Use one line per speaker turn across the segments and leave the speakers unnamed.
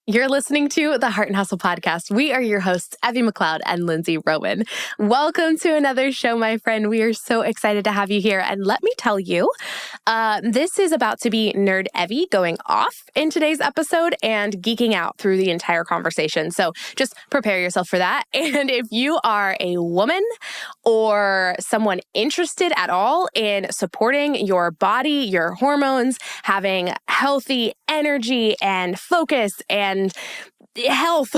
You're listening to the Heart and Hustle podcast. We are your hosts, Evie McLeod and Lindsay Roman. Welcome to another show, my friend. We are so excited to have you here. And let me tell you, this is about to be Nerd Evie going off in today's episode and geeking out through the entire conversation. So just prepare yourself for that. And if you are a woman or someone interested at all in supporting your body, your hormones, having healthy energy and focus and health,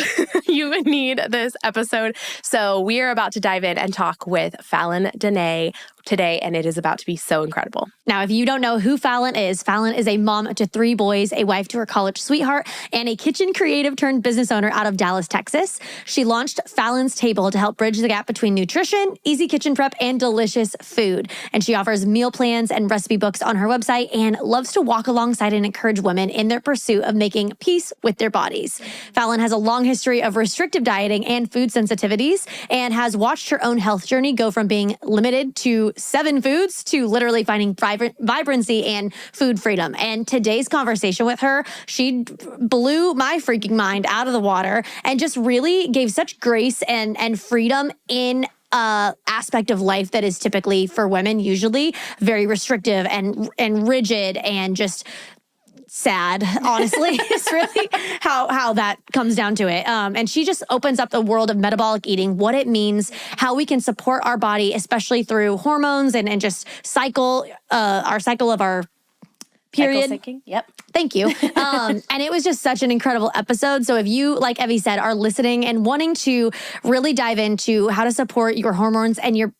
you need this episode. So we are about to dive in and talk with Fallon Lee today, and it is about to be so incredible.
Now, if you don't know who Fallon is a mom to 3 boys, a wife to her college sweetheart, and a kitchen creative turned business owner out of Dallas, Texas. She launched Fallon's Table to help bridge the gap between nutrition, easy kitchen prep, and delicious food. And she offers meal plans and recipe books on her website and loves to walk alongside and encourage women in their pursuit of making peace with their bodies. Fallon has a long history of restrictive dieting and food sensitivities and has watched her own health journey go from being limited to 7 foods to literally finding vibrancy and food freedom. And today's conversation with her, she blew my freaking mind out of the water and just really gave such grace and freedom in aspect of life that is typically for women usually very restrictive and rigid and just sad, honestly. It's really how that comes down to it. And she just opens up the world of metabolic eating, what it means, how we can support our body, especially through hormones and just our cycle of our period.
Yep.
Thank you. And it was just such an incredible episode. So if you, like Evie said, are listening and wanting to really dive into how to support your hormones and your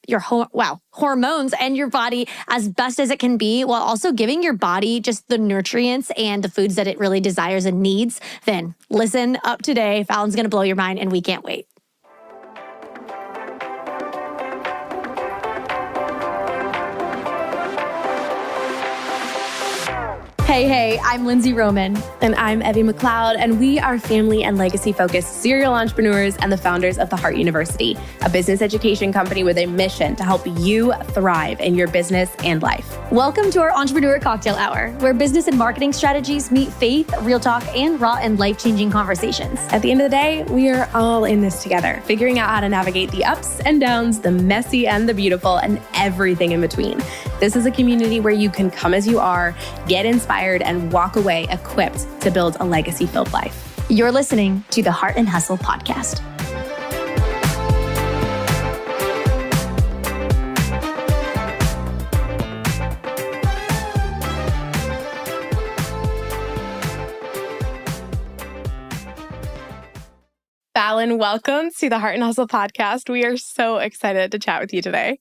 hormones and your body as best as it can be, while also giving your body just the nutrients and the foods that it really desires and needs, then listen up today. Fallon's going to blow your mind and we can't wait. Hey, I'm Lindsay Roman.
And I'm Evie McLeod, and we are family and legacy-focused serial entrepreneurs and the founders of the Heart University, a business education company with a mission to help you thrive in your business and life.
Welcome to our Entrepreneur Cocktail Hour, where business and marketing strategies meet faith, real talk, and raw and life-changing conversations.
At the end of the day, we are all in this together, figuring out how to navigate the ups and downs, the messy and the beautiful, and everything in between. This is a community where you can come as you are, get inspired, and walk away equipped to build a legacy-filled life.
You're listening to the Heart and Hustle podcast.
Fallon, welcome to the Heart and Hustle podcast. We are so excited to chat with you today.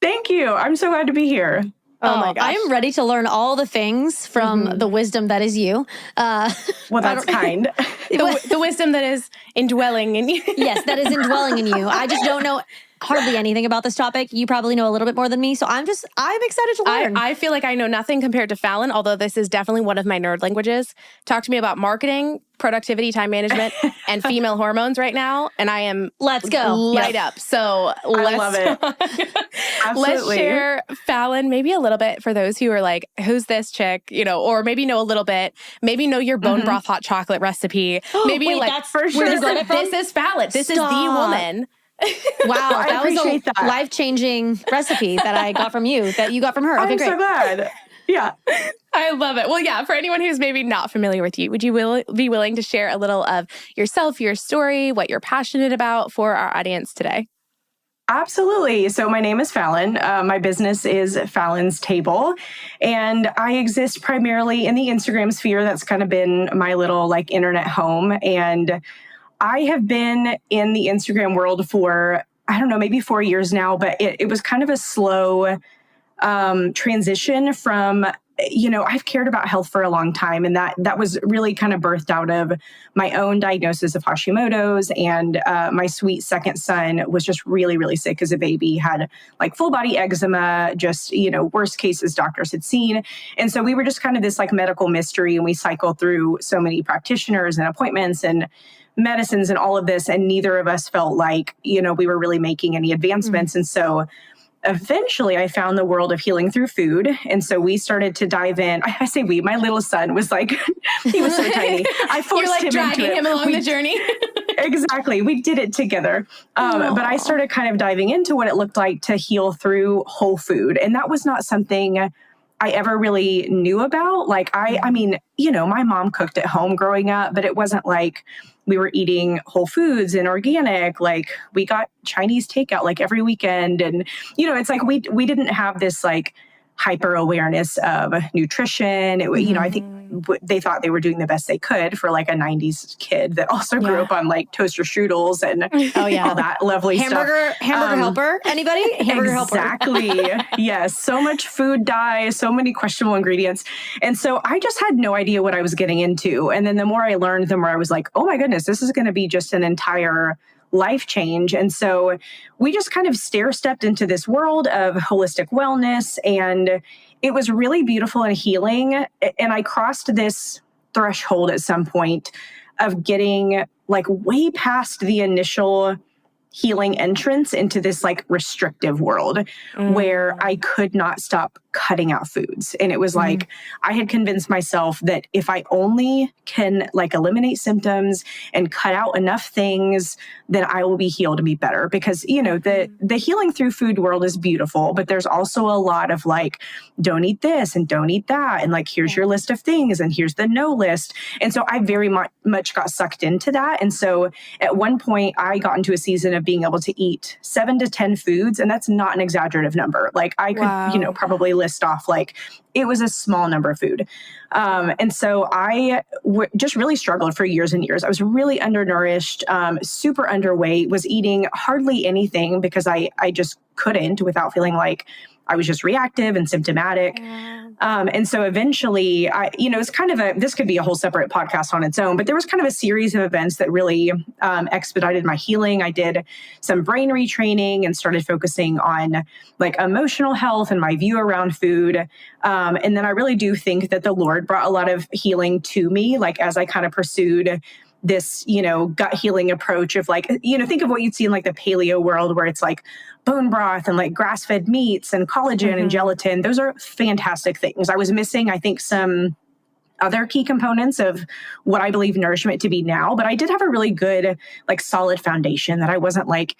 Thank you. I'm so glad to be here.
Oh my gosh.
I am ready to learn all the things from the wisdom that is you.
Well, that's kind.
The wisdom that is indwelling in you.
Yes, that is indwelling in you. I just don't know hardly anything about this topic. You probably know a little bit more than me. So I'm excited to learn.
I feel like I know nothing compared to Fallon, although this is definitely one of my nerd languages. Talk to me about marketing, productivity, time management, and female hormones right now. And I am
Let's go.
Light up. So
I love it.
Let's share, Fallon, maybe a little bit for those who are like, who's this chick? Or maybe know a little bit, maybe know your bone broth hot chocolate recipe. Maybe
Wait,
like,
that's for sure.
This is Fallon. This is the woman.
Wow, that was a
that.
life-changing recipe that I got from you, that you got from her. Okay,
I'm
great.
so glad. Yeah.
I love it. Well, yeah, for anyone who's maybe not familiar with you, would you be willing to share a little of yourself, your story, what you're passionate about for our audience today?
Absolutely. So my name is Fallon. My business is Fallon's Table, and I exist primarily in the Instagram sphere. That's kind of been my little internet home. And I have been in the Instagram world for, I don't know, maybe 4 years now, but it was kind of a slow transition from, I've cared about health for a long time. And that was really kind of birthed out of my own diagnosis of Hashimoto's. And my sweet second son was just really, really sick as a baby, had full body eczema, just, worst cases doctors had seen. And so we were just kind of this medical mystery, and we cycled through so many practitioners and appointments and medicines and all of this. And neither of us felt like, we were really making any advancements. And so eventually I found the world of healing through food. And so we started to dive in. I say we, my little son was like, he was so tiny. I forced
You're like
him
dragging
into it.
him along the journey.
Exactly. We did it together. But I started kind of diving into what it looked like to heal through whole food. And that was not something I ever really knew about. Like I mean, you know, my mom cooked at home growing up, but it wasn't like we were eating whole foods and organic. Like we got Chinese takeout like every weekend. And, you know, it's like we didn't have this like hyper awareness of nutrition. You know, I think they thought they were doing the best they could for like a 90s kid that also grew up on like toaster strudels and all that lovely stuff.
Hamburger helper? Anybody? Hamburger helper.
Exactly. Yes. So much food dye, so many questionable ingredients. And so I just had no idea what I was getting into. And then the more I learned, the more I was like, oh my goodness, this is going to be just an entire life change. And so we just kind of stair-stepped into this world of holistic wellness, and it was really beautiful and healing. And I crossed this threshold at some point of getting like way past the initial healing entrance into this like restrictive world where I could not stop cutting out foods. And it was like, I had convinced myself that if I only can like eliminate symptoms and cut out enough things, then I will be healed and be better. Because, you know, the healing through food world is beautiful, but there's also a lot of like, don't eat this and don't eat that. And like, here's your list of things and here's the no list. And so I very much got sucked into that. And so at one point I got into a season of being able to eat 7 to 10 foods. And that's not an exaggerative number. Like I could, you know, probably list off like it was a small number of food. And so I just really struggled for years and years. I was really undernourished, super underweight, was eating hardly anything because I just couldn't without feeling like I was just reactive and symptomatic. And so eventually you know, it's kind of this could be a whole separate podcast on its own, but there was kind of a series of events that really expedited my healing. I did some brain retraining and started focusing on like emotional health and my view around food. And then I really do think that the Lord brought a lot of healing to me, like as I kind of pursued this, you know, gut healing approach of like, you know, think of what you'd see in like the paleo world where it's like bone broth and like grass-fed meats and collagen and gelatin. Those are fantastic things. I was missing, I think, some other key components of what I believe nourishment to be now, but I did have a really good, like solid foundation that I wasn't like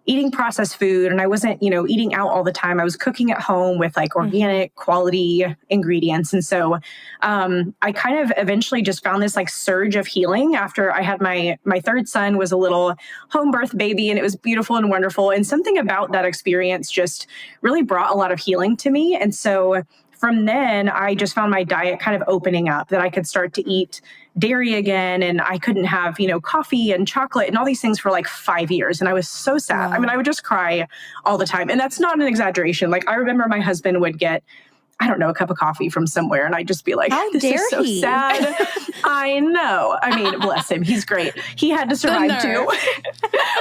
eating processed food and I wasn't, you know, eating out all the time. I was cooking at home with like organic quality ingredients. And so I kind of eventually just found this like surge of healing after I had my third son was a little home birth baby, and it was beautiful and wonderful. And something about that experience just really brought a lot of healing to me. And so from then, I just found my diet kind of opening up, that I could start to eat dairy again, and I couldn't have, you know, coffee and chocolate and all these things for like 5 years. And I was so sad. I mean, I would just cry all the time. And that's not an exaggeration. Like I remember my husband would get, I don't know, a cup of coffee from somewhere, and I'd just be like, this is so sad. I know. I mean, bless him. He's great. He had to survive too.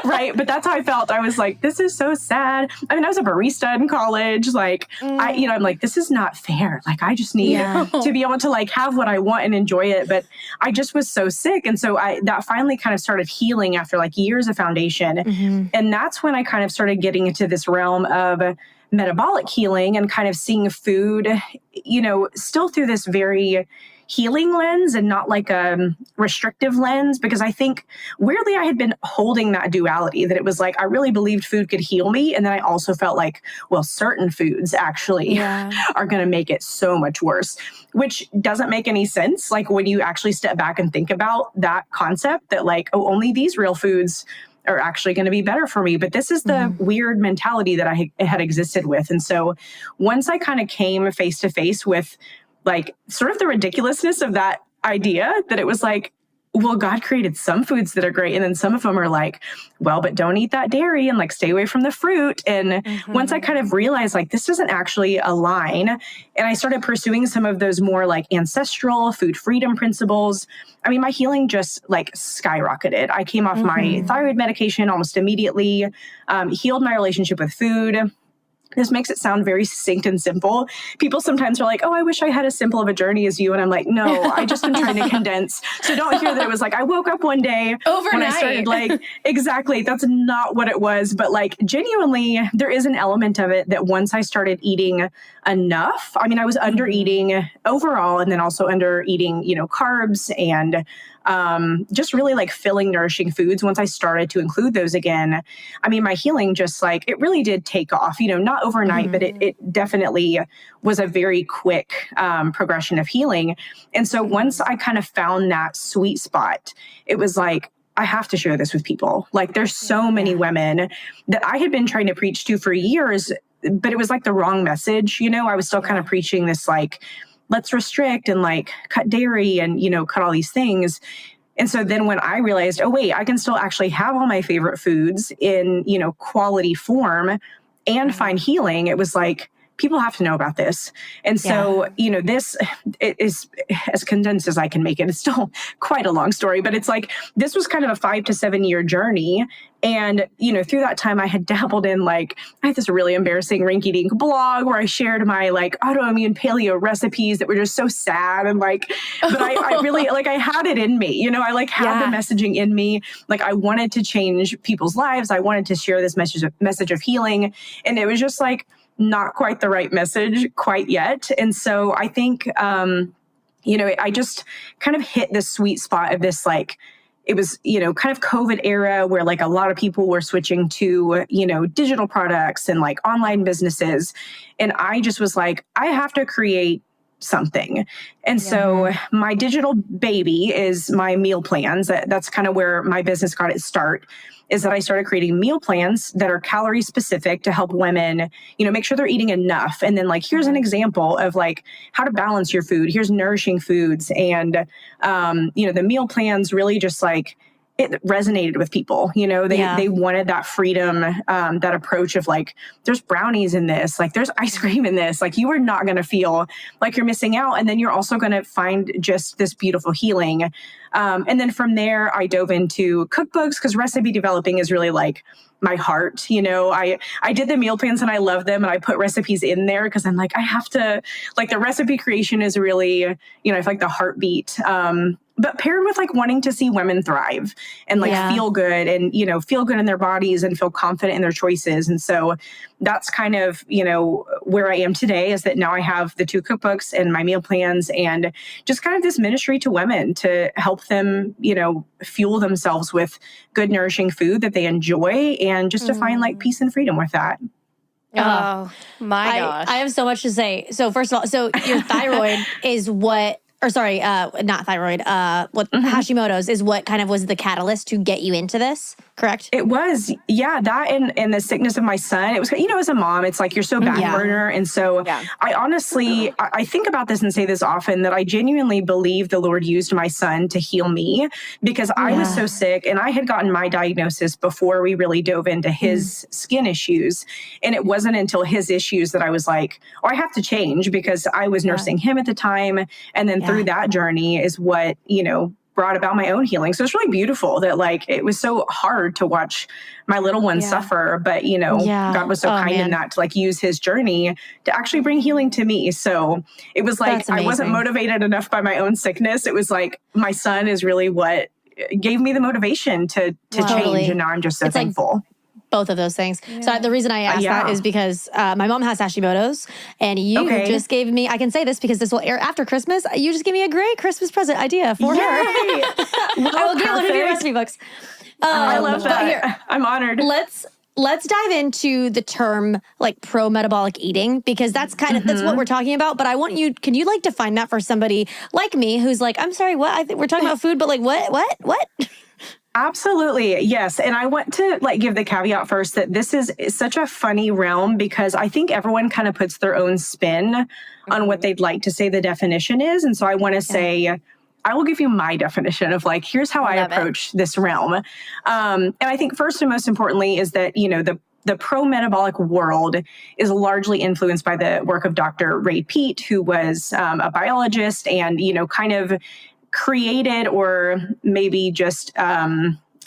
Right. But that's how I felt. I was like, this is so sad. I mean, I was a barista in college. Like, I'm like, this is not fair. Like, I just need to be able to like have what I want and enjoy it. But I just was so sick. And so that finally kind of started healing after like years of foundation. And that's when I kind of started getting into this realm of metabolic healing and kind of seeing food, you know, still through this very healing lens and not like a restrictive lens, because I think weirdly I had been holding that duality, that it was like I really believed food could heal me, and then I also felt like, well, certain foods actually are going to make it so much worse, which doesn't make any sense. Like when you actually step back and think about that concept, that like, oh, only these real foods are actually going to be better for me. But this is the weird mentality that I had existed with. And so once I kind of came face to face with like sort of the ridiculousness of that idea, that it was like, well, God created some foods that are great. And then some of them are like, well, but don't eat that dairy and like stay away from the fruit. And once I kind of realized like this doesn't actually align, and I started pursuing some of those more like ancestral food freedom principles, I mean, my healing just like skyrocketed. I came off my thyroid medication almost immediately, healed my relationship with food, this makes it sound very succinct and simple. People sometimes are like, oh, I wish I had as simple of a journey as you. And I'm like, no, I just am trying to condense. So don't hear that it was like, I woke up one day
overnight.
When I started like, exactly. That's not what it was. But like genuinely, there is an element of it that once I started eating enough, I mean, I was under eating overall, and then also under eating, carbs and just really like filling nourishing foods. Once I started to include those again, I mean, my healing just like, it really did take off, not overnight, but it definitely was a very quick progression of healing. And so once I kind of found that sweet spot, it was like, I have to share this with people. Like there's so many women that I had been trying to preach to for years, but it was like the wrong message. I was still kind of preaching this like, let's restrict and like cut dairy and, cut all these things. And so then when I realized, oh, wait, I can still actually have all my favorite foods in, quality form and find healing, it was like, people have to know about this. And so, this is as condensed as I can make it. It's still quite a long story, but it's like, this was kind of a 5 to 7 year journey. And, through that time I had dabbled in like, I had this really embarrassing rinky dink blog where I shared my like autoimmune paleo recipes that were just so sad. And like, but I really, like I had it in me, I like had the messaging in me. Like I wanted to change people's lives. I wanted to share this message of healing. And it was just like, not quite the right message quite yet. And so I think, I just kind of hit the sweet spot of this, like, it was, kind of COVID era where like a lot of people were switching to, digital products and like online businesses. And I just was like, I have to create something. And so my digital baby is my meal plans. That's kind of where my business got its start, is that I started creating meal plans that are calorie specific to help women, make sure they're eating enough. And then like, here's an example of like how to balance your food. Here's nourishing foods. And, the meal plans really just like, it resonated with people, they wanted that freedom, that approach of like, there's brownies in this, like there's ice cream in this, like you are not going to feel like you're missing out. And then you're also going to find just this beautiful healing. And then from there, I dove into cookbooks because recipe developing is really like my heart. I did the meal plans and I love them. And I put recipes in there because I'm like, I have to, like the recipe creation is really, I feel like the heartbeat. But paired with like wanting to see women thrive and like feel good and, feel good in their bodies and feel confident in their choices. And so that's kind of, where I am today, is that now I have the 2 cookbooks and my meal plans and just kind of this ministry to women to help them, fuel themselves with good, nourishing food that they enjoy and just to find like peace and freedom with that.
Oh my gosh.
I have so much to say. So first of all, your thyroid is what, or sorry, not thyroid, Hashimoto's is what kind of was the catalyst to get you into this, correct?
It was, that and the sickness of my son. It was, as a mom, it's like you're so back burner. And so I honestly, I think about this and say this often, that I genuinely believe the Lord used my son to heal me because I was so sick and I had gotten my diagnosis before we really dove into his skin issues. And it wasn't until his issues that I was like, oh, I have to change, because I was nursing him at the time. And then through that journey is what, brought about my own healing. So it's really beautiful that like, it was so hard to watch my little one suffer, but God was so kind in that to like use his journey to actually bring healing to me. So it was like, I wasn't motivated enough by my own sickness. It was like, my son is really what gave me the motivation to change. And now I'm just so thankful.
Both of those things. So the reason I asked that is because my mom has Hashimoto's, and you just gave me, I can say this because this will air after Christmas, you just gave me a great Christmas present idea for her. I will get one of your recipe books.
I love that. Here, I'm honored.
Let's dive into the term like pro-metabolic eating, because that's kind of, that's what we're talking about. But can you like define that for somebody like me who's like, I'm sorry, what? We're talking about food, but like what?
Absolutely. Yes. And I want to like give the caveat first that this is such a funny realm, because I think everyone kind of puts their own spin on what they'd like to say the definition is. And so I want to say, I will give you my definition of like, here's how I approach this realm. And I think first and most importantly is that, the pro-metabolic world is largely influenced by the work of Dr. Ray Peat, who was a biologist and, kind of created, or maybe just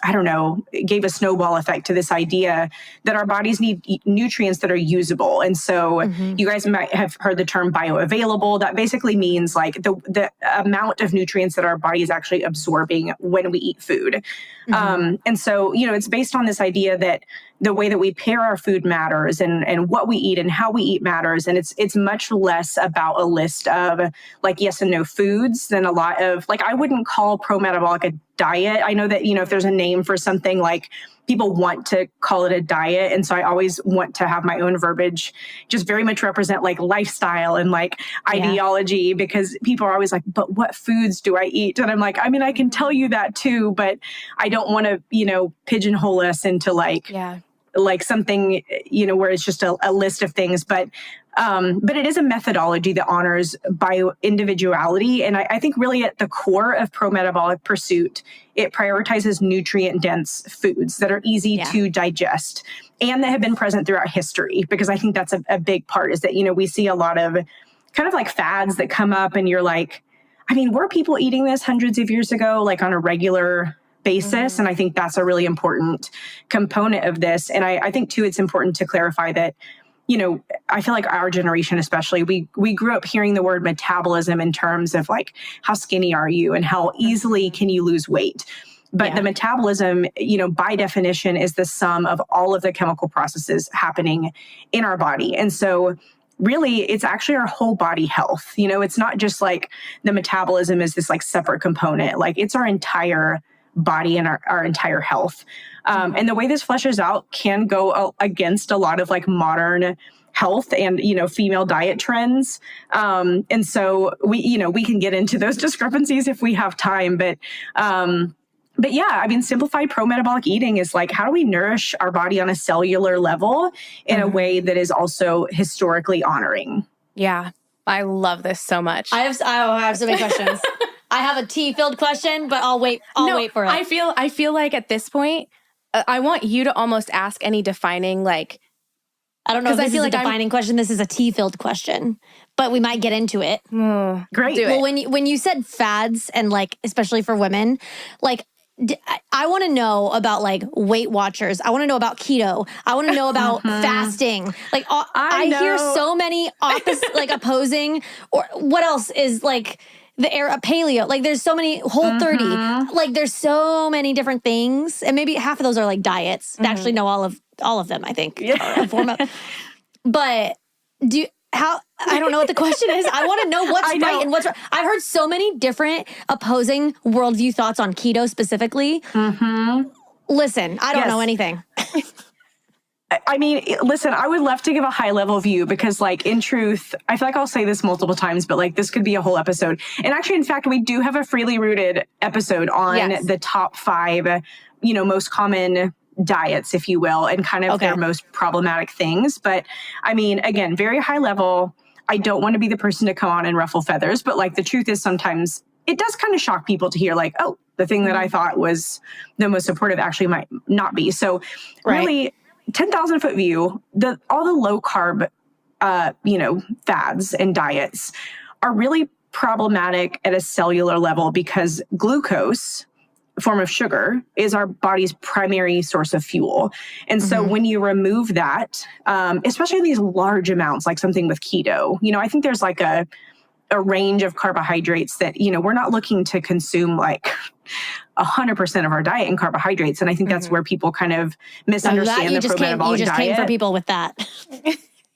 I don't know, gave a snowball effect to this idea that our bodies need nutrients that are usable. And so you guys might have heard the term bioavailable. That basically means like the amount of nutrients that our body is actually absorbing when we eat food. And so, it's based on this idea that the way that we pair our food matters and what we eat and how we eat matters. And it's much less about a list of like yes and no foods than a lot of like, I wouldn't call pro-metabolic a diet. I know that, if there's a name for something, like people want to call it a diet. And so I always want to have my own verbiage just very much represent like lifestyle and like ideology, because people are always like, but what foods do I eat? And I'm like, I mean, I can tell you that too, but I don't want to, pigeonhole us into like something, where it's just a list of things. But it is a methodology that honors bio-individuality. And I think really at the core of pro-metabolic pursuit, it prioritizes nutrient-dense foods that are easy to digest and that have been present throughout history. Because I think that's a big part is that, we see a lot of kind of like fads that come up and you're like, I mean, were people eating this hundreds of years ago, like on a regular basis? And I think that's a really important component of this. And I think too, it's important to clarify that, I feel like our generation, especially, we grew up hearing the word metabolism in terms of like, how skinny are you and how easily can you lose weight? But the metabolism, by definition is the sum of all of the chemical processes happening in our body. And so really, it's actually our whole body health. It's not just like the metabolism is this like separate component, like it's our entire body and our entire health. And the way this fleshes out can go against a lot of like modern health and, female diet trends. And so we can get into those discrepancies if we have time, but yeah, I mean, simplified pro-metabolic eating is like, how do we nourish our body on a cellular level in a way that is also historically honoring?
Yeah. I love this so much.
I have so many questions. I have a tea-filled question, but I'll wait for it.
I feel like at this point, I want you to almost ask any defining, like,
I don't know if this is a defining question. This is a tea-filled question, but we might get into it.
Great.
Well, when you said fads and like, especially for women, like, I want to know about like Weight Watchers. I want to know about keto. I want to know about fasting. Like I hear so many opposing, or what else is like the era paleo. Like there's so many Whole30. Like there's so many different things, and maybe half of those are like diets. I actually know all of them. I think. But I don't know what the question is. I want to know what's right and what's wrong. I've heard so many different opposing worldview thoughts on keto specifically. Listen, I don't know anything.
I mean, listen, I would love to give a high level view because like in truth, I feel like I'll say this multiple times, but like this could be a whole episode. And actually, in fact, we do have a Freely Rooted episode on the top 5, most common diets, if you will, and kind of their most problematic things. But I mean, again, very high level. I don't want to be the person to come on and ruffle feathers, but like the truth is sometimes it does kind of shock people to hear like, oh, the thing that I thought was the most supportive actually might not be. So really 10,000 foot view, all the low carb, fads and diets are really problematic at a cellular level because glucose, a form of sugar, is our body's primary source of fuel. And so when you remove that, especially in these large amounts, like something with keto, I think there's like a range of carbohydrates that, we're not looking to consume like 100% of our diet in carbohydrates. And I think that's where people kind of misunderstand the pro-metabolic diet.
You just came for people with that.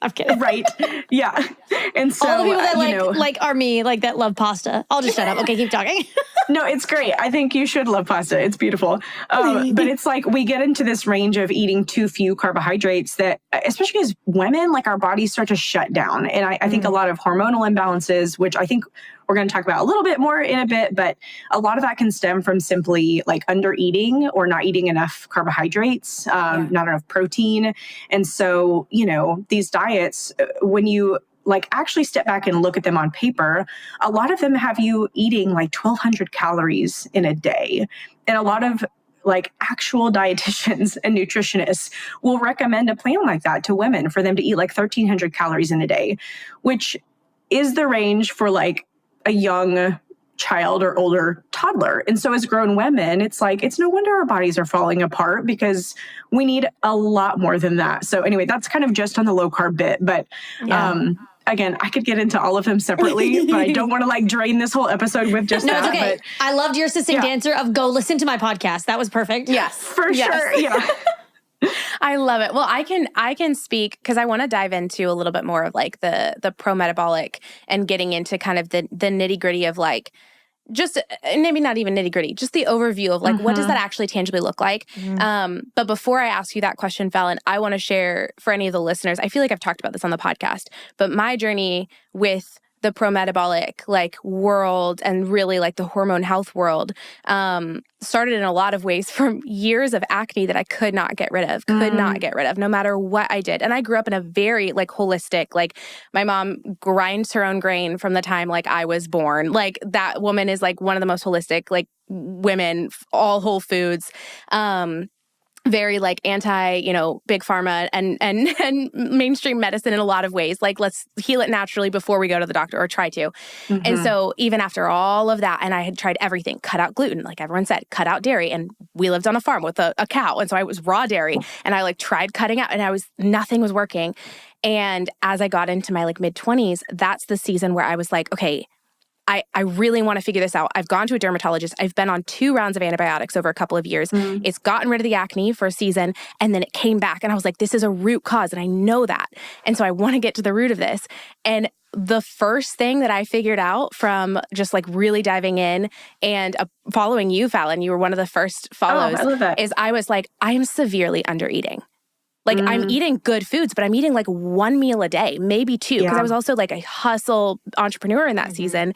I'm kidding.
Right. Yeah. And so
all the people that like are me, like that love pasta. I'll just shut up. Okay, keep talking.
No, it's great. I think you should love pasta. It's beautiful. But it's like we get into this range of eating too few carbohydrates that, especially as women, like our bodies start to shut down. And I think a lot of hormonal imbalances, which I think we're going to talk about a little bit more in a bit, but a lot of that can stem from simply like under eating or not eating enough carbohydrates, not enough protein. And so, these diets, when you like actually step back and look at them on paper, a lot of them have you eating like 1,200 calories in a day. And a lot of like actual dietitians and nutritionists will recommend a plan like that to women for them to eat like 1,300 calories in a day, which is the range for like a young child or older toddler. And so as grown women, it's like, it's no wonder our bodies are falling apart because we need a lot more than that. So anyway, that's kind of just on the low carb bit. But again, I could get into all of them separately, but I don't want to like drain this whole episode with just that.
No, it's okay.
But,
I loved your succinct answer of go listen to my podcast. That was perfect.
Yes.
For sure. Yeah.
I love it. Well, I can speak because I want to dive into a little bit more of like the pro-metabolic and getting into kind of the nitty-gritty of like just maybe not even nitty-gritty, just the overview of like what does that actually tangibly look like. But before I ask you that question, Fallon, I want to share for any of the listeners, I feel like I've talked about this on the podcast, but my journey with the pro-metabolic like world and really like the hormone health world started in a lot of ways from years of acne that I could not get rid of, no matter what I did. And I grew up in a very like holistic, like my mom grinds her own grain from the time like I was born. Like that woman is like one of the most holistic like women, all whole foods. Very like anti, big pharma and mainstream medicine in a lot of ways. Like let's heal it naturally before we go to the doctor or try to. And so even after all of that, and I had tried everything, cut out gluten, like everyone said, cut out dairy. And we lived on a farm with a cow. And so I was raw dairy and I like tried cutting out and nothing was working. And as I got into my like mid-20s, that's the season where I was like, okay, I really want to figure this out. I've gone to a dermatologist. I've been on 2 rounds of antibiotics over a couple of years. It's gotten rid of the acne for a season, and then it came back. And I was like, this is a root cause, and I know that. And so I want to get to the root of this. And the first thing that I figured out from just like really diving in and following you, Fallon, you were one of the first follows,
I love that.
is I was like, I am severely under eating. Like I'm eating good foods, but I'm eating like 1 meal a day, maybe 2, because I was also like a hustle entrepreneur in that season.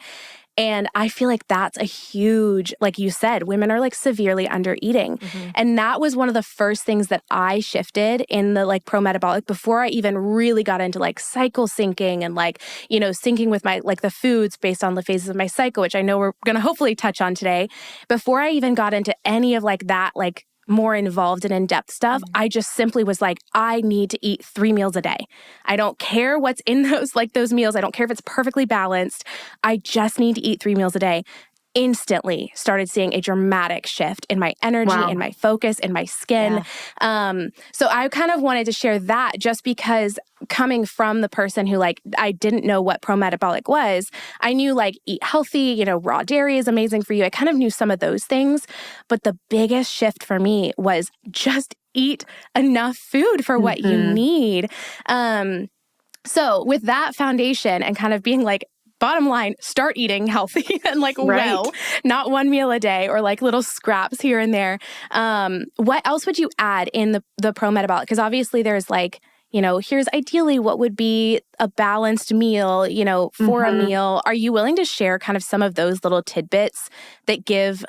And I feel like that's a huge, like you said, women are like severely under eating. And that was one of the first things that I shifted in the like pro-metabolic before I even really got into like cycle syncing and like, syncing with my like the foods based on the phases of my cycle, which I know we're going to hopefully touch on today. Before I even got into any of like that, like more involved and in-depth stuff, I just simply was like, I need to eat 3 meals a day. I don't care what's in those meals. I don't care if it's perfectly balanced. I just need to eat 3 meals a day. Instantly started seeing a dramatic shift in my energy, in my focus, in my skin. So I kind of wanted to share that just because coming from the person who like, I didn't know what pro-metabolic was. I knew like eat healthy, raw dairy is amazing for you. I kind of knew some of those things, but the biggest shift for me was just eat enough food for what you need. So with that foundation and kind of being like, bottom line, start eating healthy and like well, not 1 meal a day or like little scraps here and there. What else would you add in the pro-metabolic? Because obviously there's like, here's ideally what would be a balanced meal, for a meal. Are you willing to share kind of some of those little tidbits that give,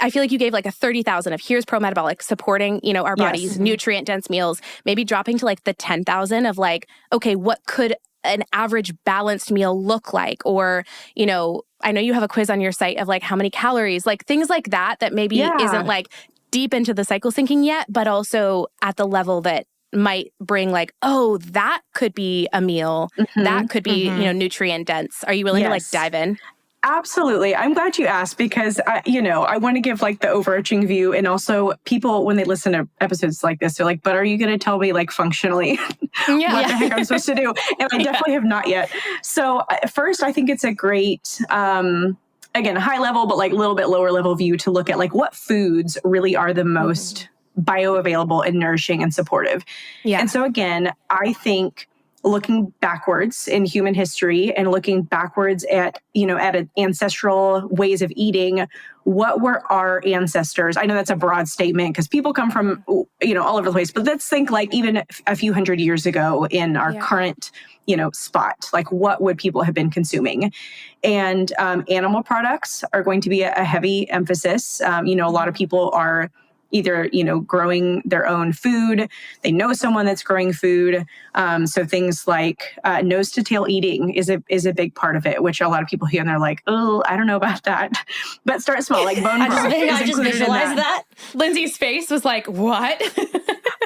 I feel like you gave like a 30,000 of here's pro-metabolic supporting, our bodies, nutrient dense meals, maybe dropping to like the 10,000 of like, okay, what could an average balanced meal look like? Or, I know you have a quiz on your site of like how many calories, like things like that maybe isn't like deep into the cycle syncing yet, but also at the level that might bring like, oh, that could be a meal. That could be, nutrient dense. Are you willing to like dive in?
Absolutely. I'm glad you asked because, I want to give like the overarching view, and also people, when they listen to episodes like this, they're like, but are you going to tell me like functionally what the heck I'm supposed to do? And I definitely have not yet. So first, I think it's a great, again, high level, but like a little bit lower level view to look at like what foods really are the most bioavailable and nourishing and supportive. And so again, I think looking backwards in human history and looking backwards at, at ancestral ways of eating, what were our ancestors? I know that's a broad statement because people come from, all over the place, but let's think like even a few hundred years ago in our current, spot, like what would people have been consuming? And animal products are going to be a heavy emphasis. A lot of people are either, growing their own food. They know someone that's growing food. So things like nose to tail eating is a big part of it, which a lot of people hear and they're like, oh, I don't know about that. But start small, like bone broth.
I just visualized that.
Lindsay's face was like, what?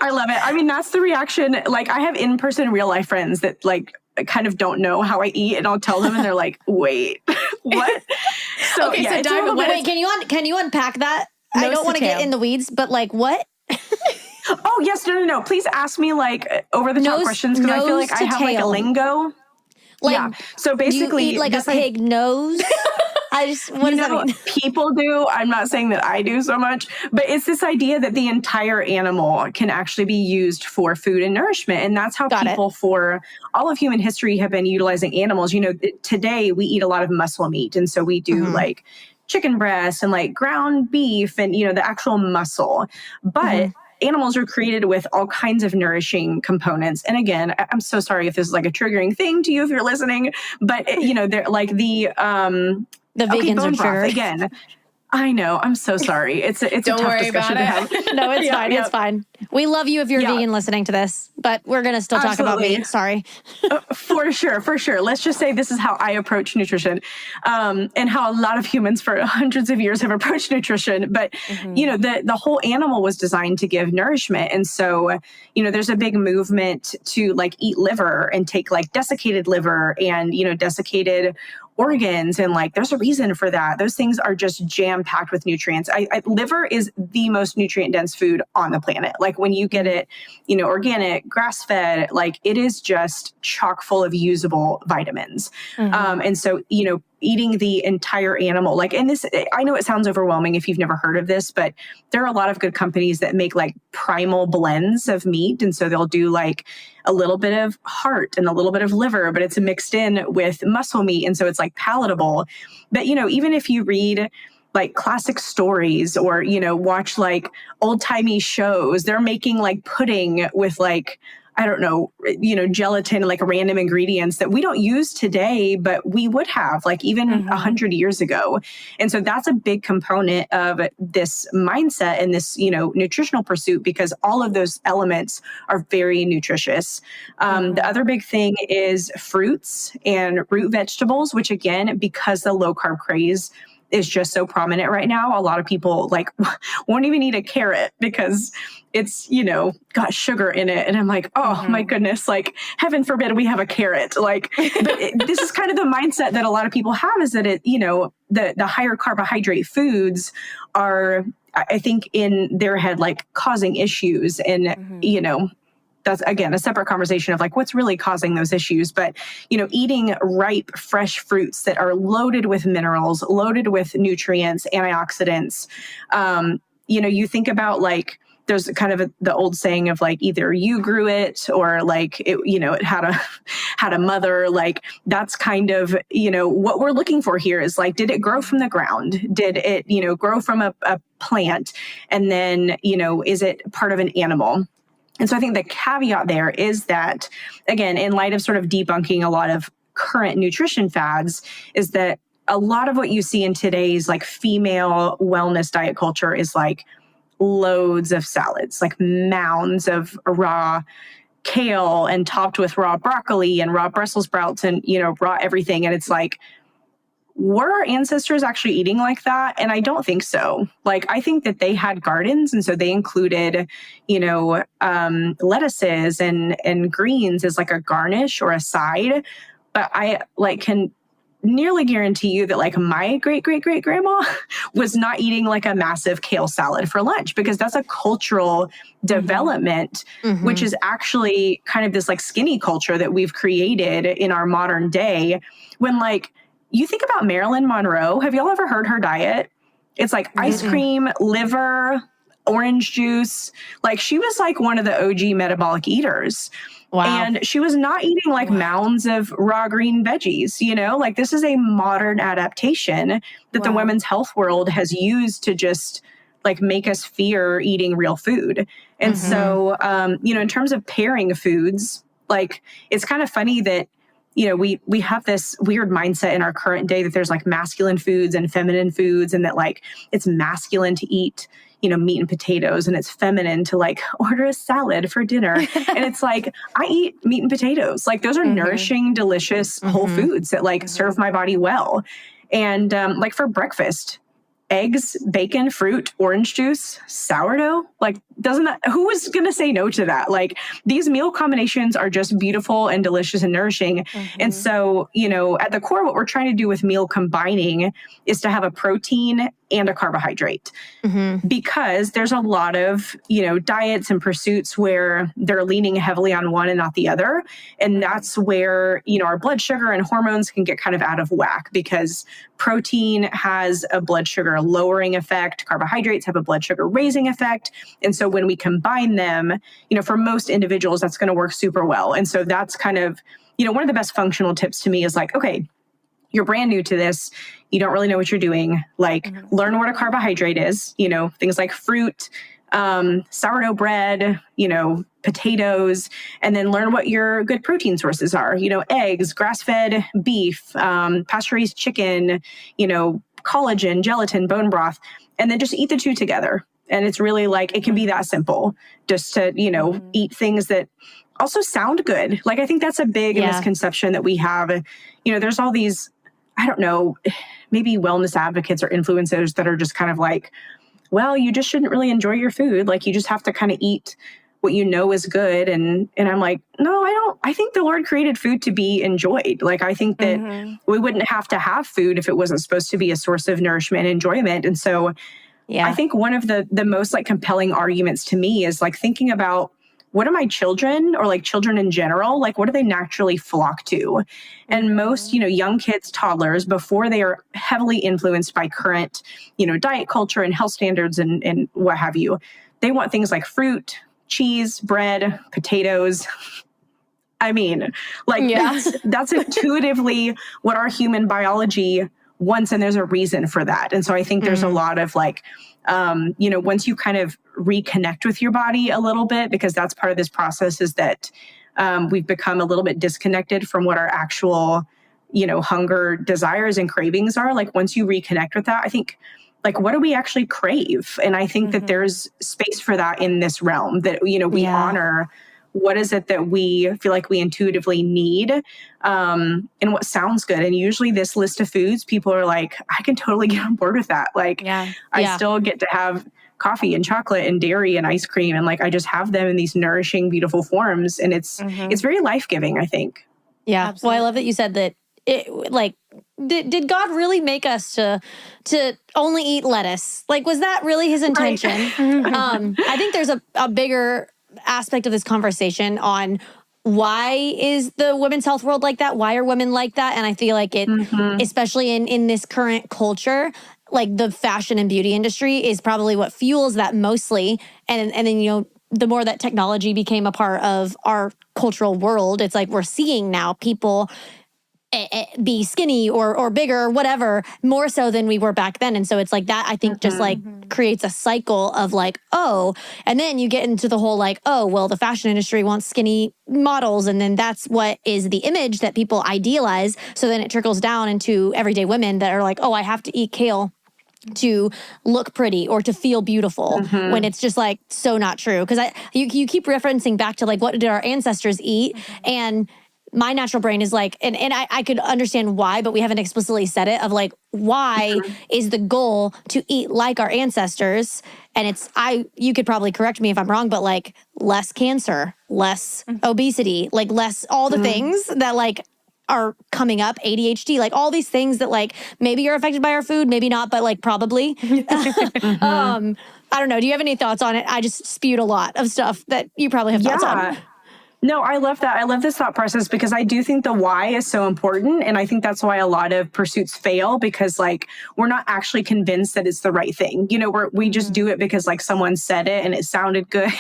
I love it. I mean, that's the reaction. Like I have in-person real life friends that like kind of don't know how I eat, and I'll tell them and they're like, wait, what? So,
Okay,
yeah,
so
it's a
dive-
little bit-
Wait, can you unpack that? I
Nose
don't
to
want to get
tail.
in the weeds, but like what?
Oh, yes. No. Please ask me like over the top
Nose-
questions, because I feel
nose
like I
to
have like a
tail.
lingo.
Like,
Yeah. So basically,
do you eat like a
this,
pig nose? What does that mean?
people do. I'm not saying that I do so much, but it's this idea that the entire animal can actually be used for food and nourishment. And that's how people for all of human history have been utilizing animals. You know, today we eat a lot of muscle meat. And so we do like chicken breast and like ground beef and, you know, the actual muscle. But animals are created with all kinds of nourishing components. And again, I'm so sorry if this is like a triggering thing to you if you're listening, but you know, they're like the
vegans
bone
are
broth,
triggered.
again. I know. I'm so sorry. It's a
Don't
tough
worry
discussion
about
to have.
No, it's fine. It's fine. We love you if you're vegan listening to this, but we're going to still talk about
Absolutely.
meat. Sorry.
For sure. Let's just say this is how I approach nutrition, and how a lot of humans for hundreds of years have approached nutrition. But, you know, the whole animal was designed to give nourishment. And so, you know, there's a big movement to like eat liver and take like desiccated liver and, you know, desiccated organs. And like, there's a reason for that. Those things are just jam packed with nutrients. Liver is the most nutrient dense food on the planet. Like when you get it, you know, organic, grass fed, like it is just chock full of usable vitamins. And so, you know, eating the entire animal, like, and this, I know it sounds overwhelming if you've never heard of this, but there are a lot of good companies that make like primal blends of meat. And so they'll do like a little bit of heart and a little bit of liver, but it's mixed in with muscle meat. And so it's like palatable. But, you know, even if you read like classic stories or, you know, watch like old timey shows, they're making like pudding with like, I don't know, you know, gelatin and like random ingredients that we don't use today, but we would have like even 100 years ago. And so that's a big component of this mindset and this, you know, nutritional pursuit, because all of those elements are very nutritious. The other big thing is fruits and root vegetables, which again, because the low carb craze is just so prominent right now, a lot of people like won't even eat a carrot because it's, you know, got sugar in it. And I'm like, oh my goodness, like heaven forbid we have a carrot. Like, but this is kind of the mindset that a lot of people have, is that it, you know, the higher carbohydrate foods are, I think in their head, like causing issues. And, you know, that's, again, a separate conversation of like what's really causing those issues. But, you know, eating ripe, fresh fruits that are loaded with minerals, loaded with nutrients, antioxidants. You know, you think about like, there's kind of the old saying of like, either you grew it or like, it, you know, it had a mother. Like that's kind of, you know, what we're looking for here is like, did it grow from the ground? Did it, you know, grow from a plant? And then, you know, is it part of an animal? And so I think the caveat there is that, again, in light of sort of debunking a lot of current nutrition fads, is that a lot of what you see in today's like female wellness diet culture is like loads of salads, like mounds of raw kale and topped with raw broccoli and raw Brussels sprouts and, you know, raw everything. And it's like, were our ancestors actually eating like that? And I don't think so. Like, I think that they had gardens. And so they included, you know, lettuces and greens as like a garnish or a side. But I like can nearly guarantee you that like my great grandma was not eating like a massive kale salad for lunch, because that's a cultural development, which is actually kind of this like skinny culture that we've created in our modern day. When like, you think about Marilyn Monroe. Have y'all ever heard her diet? It's like ice cream, liver, orange juice. Like she was like one of the OG metabolic eaters.
Wow.
And she was not eating like mounds of raw green veggies, you know, like this is a modern adaptation that the women's health world has used to just like make us fear eating real food. And so, you know, in terms of pairing foods, like it's kind of funny that, you know, we have this weird mindset in our current day that there's like masculine foods and feminine foods, and that like it's masculine to eat, you know, meat and potatoes, and it's feminine to like order a salad for dinner. And it's like, I eat meat and potatoes. Like those are nourishing, delicious whole foods that like serve my body well. And like for breakfast, eggs, bacon, fruit, orange juice, sourdough. Like, who is going to say no to that? Like, these meal combinations are just beautiful and delicious and nourishing. And so, at the core, what we're trying to do with meal combining is to have a protein and a carbohydrate. Because there's a lot of, diets and pursuits where they're leaning heavily on one and not the other. And that's where, our blood sugar and hormones can get kind of out of whack, because protein has a blood sugar lowering effect. Carbohydrates have a blood sugar raising effect. And so when we combine them, for most individuals, that's going to work super well. And so that's kind of, one of the best functional tips to me is like, okay, you're brand new to this. You don't really know what you're doing. Like, learn what a carbohydrate is, things like fruit, sourdough bread, potatoes, and then learn what your good protein sources are, eggs, grass-fed beef, pasture-raised chicken, collagen, gelatin, bone broth, and then just eat the two together. And it's really like, it can be that simple, just to, eat things that also sound good. Like, I think that's a big misconception that we have. There's all these, I don't know, maybe wellness advocates or influencers that are just kind of like, well, you just shouldn't really enjoy your food. Like, you just have to kind of eat what you know is good. And I'm like, no, I don't. I think the Lord created food to be enjoyed. Like, I think that we wouldn't have to have food if it wasn't supposed to be a source of nourishment and enjoyment. And so I think one of the most like compelling arguments to me is like thinking about, what are my children, or like children in general, like what do they naturally flock to? And most, young kids, toddlers, before they are heavily influenced by current, diet culture and health standards and what have you, they want things like fruit, cheese, bread, potatoes. I mean, like that's intuitively what our human biology wants, and there's a reason for that. And so I think there's a lot of like, once you kind of reconnect with your body a little bit, because that's part of this process, is that we've become a little bit disconnected from what our actual, hunger, desires, and cravings are. Like, once you reconnect with that, I think, like, what do we actually crave? And I think that there's space for that in this realm, that, we honor what is it that we feel like we intuitively need, and what sounds good. And usually this list of foods, people are like, I can totally get on board with that. Like, I still get to have coffee and chocolate and dairy and ice cream. And like, I just have them in these nourishing, beautiful forms. And it's very life-giving, I think.
Yeah. Absolutely. Well, I love that you said that it, like, did God really make us to only eat lettuce? Like, was that really his intention? Right. I think there's a bigger aspect of this conversation on why is the women's health world like that? Why are women like that? And I feel like it, especially in this current culture, like the fashion and beauty industry is probably what fuels that mostly. And then, the more that technology became a part of our cultural world, it's like we're seeing now people be skinny or bigger or whatever, more so than we were back then. And so it's like that, I think, just like creates a cycle of like, oh, and then you get into the whole like, oh, well, the fashion industry wants skinny models. And then that's what is the image that people idealize. So then it trickles down into everyday women that are like, oh, I have to eat kale to look pretty or to feel beautiful, when it's just like so not true. Because you keep referencing back to like, what did our ancestors eat? And my natural brain is like, and I could understand why, but we haven't explicitly said it, of like, why is the goal to eat like our ancestors? And you could probably correct me if I'm wrong, but like less cancer, less obesity, like less all the things that like are coming up, ADHD, like all these things that like maybe you're affected by our food, maybe not, but like probably. I don't know. Do you have any thoughts on it? I just spewed a lot of stuff that you probably have thoughts on.
No, I love that. I love this thought process, because I do think the why is so important. And I think that's why a lot of pursuits fail, because like, we're not actually convinced that it's the right thing. We just do it because like someone said it and it sounded good.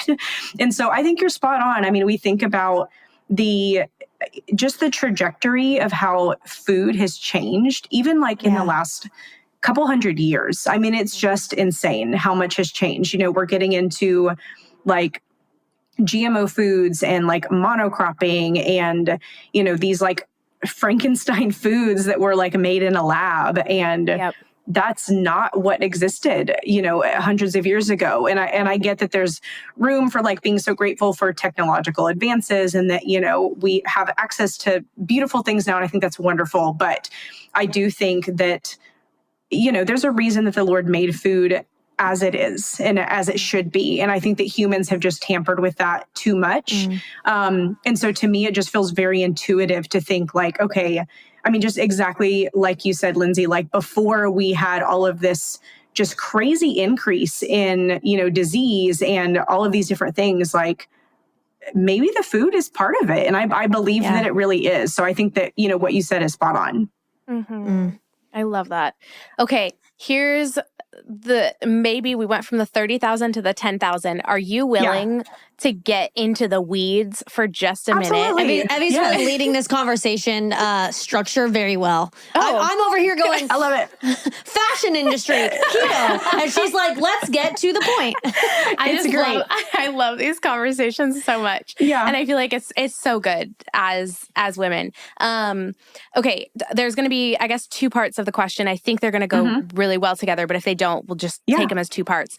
And so I think you're spot on. I mean, we think about just the trajectory of how food has changed, even like in the last couple hundred years. I mean, it's just insane how much has changed. We're getting into like GMO foods and like monocropping and, these like Frankenstein foods that were like made in a lab. And that's not what existed, hundreds of years ago. And I get that there's room for like being so grateful for technological advances and that, we have access to beautiful things now. And I think that's wonderful. But I do think that there's a reason that the Lord made food as it is and as it should be. And I think that humans have just tampered with that too much. And so to me, it just feels very intuitive to think like, okay, I mean, just exactly like you said, Lindsay, like before we had all of this just crazy increase in, disease and all of these different things, like maybe the food is part of it. And I believe that it really is. So I think that, what you said is spot on.
I love that. Okay, here's maybe we went from the 30,000 to the 10,000. Are you willing to get into the weeds for just a minute?
Evie's really leading this conversation structure very well. I'm over here going,
I love it.
Fashion industry, keto. And she's like, let's get to the point.
I love these conversations so much.
Yeah.
And I feel like it's so good as women. Okay, there's going to be, I guess, two parts of the question. I think they're going to go really well together, but if they don't, we'll just take them as two parts.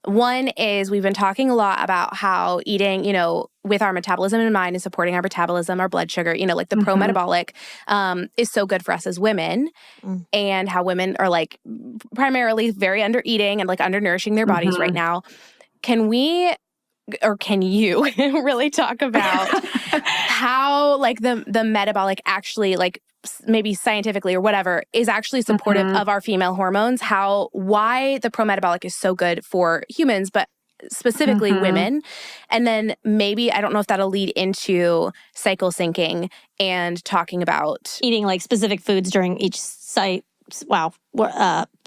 One is we've been talking a lot about how eating, with our metabolism in mind and supporting our metabolism, our blood sugar, like the pro-metabolic is so good for us as women and how women are like primarily very under eating and like undernourishing their bodies right now. Can we, or can you really talk about how like the metabolic actually like maybe scientifically or whatever is actually supportive of our female hormones, why the pro-metabolic is so good for humans, but specifically women. And then maybe, I don't know if that'll lead into cycle syncing and talking about
eating like specific foods during each